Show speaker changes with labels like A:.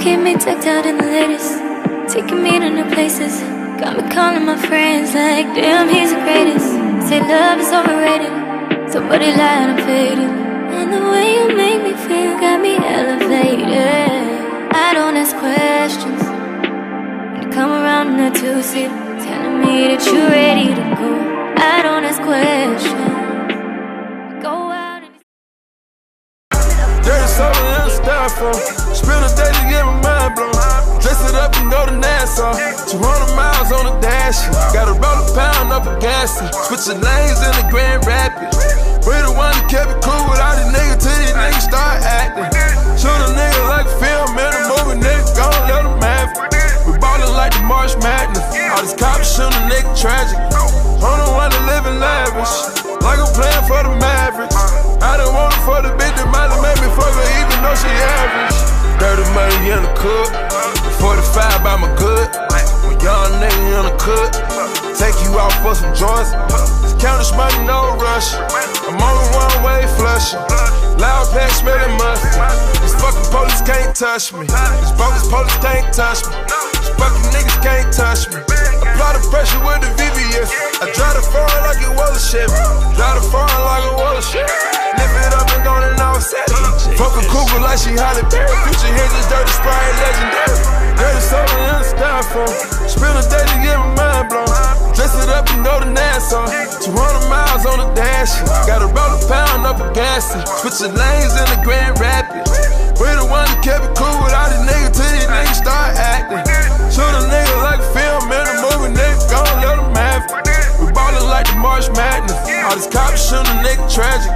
A: keep me tucked out in the latest, taking me to new places. Got me calling my friends like, damn, he's the greatest. Say love is overrated, somebody lied, I'm faded. And the way you make me feel got me elevated. I don't ask questions when you come around in that two-seat, telling me that you're ready to go. I don't ask questions. Go out and
B: dirty soda in a styrofoam. Spend a day to get my mind blown. Dress it up and go to Nassau. 200 miles on the dash. Gotta roll a pound up a gas. Switching lanes in the Grand Rapids. We the one that kept it cool with all these niggas till these niggas start acting. Shoot a nigga like a film in a movie, nigga gon' let them have it. We ballin' like the March Madness. All these cops shoot a nigga tragic. I'm the one that live in lavish, like I'm playing for the Mavericks. I done want it for the bitch that might have made me fuck her even though she average. Dirty money in the cook, 45 by my good. When young nigga in the cook, take you out for some joints. Count this money, no rush. I'm on the one-way flushing. Loud pack smelling musty. These fucking police can't touch me. These bogus police can't touch me. These fucking niggas can't touch me. Apply the pressure with the VVS. I drive the foreign like it was a Chevy. Drive the foreign like it was a Chevy. Lift it up and gone and all set it. Fuck a cougar like she Halle Berry. Future hinges, dirty Sprite, legendary. Dirty soda in a styrofoam. Spend a day to get my mind blown. Dress it up and go to Nassau. 200 miles on the dash. Gotta roll a pound up a gas. Switching lanes in the Grand Rapids. We the one that kept it cool with all these niggas till these niggas start acting. Shoot a nigga like a film in a movie, nigga gon' let them have it. We ballin' like the March Madness. All these cops shoot a nigga tragic.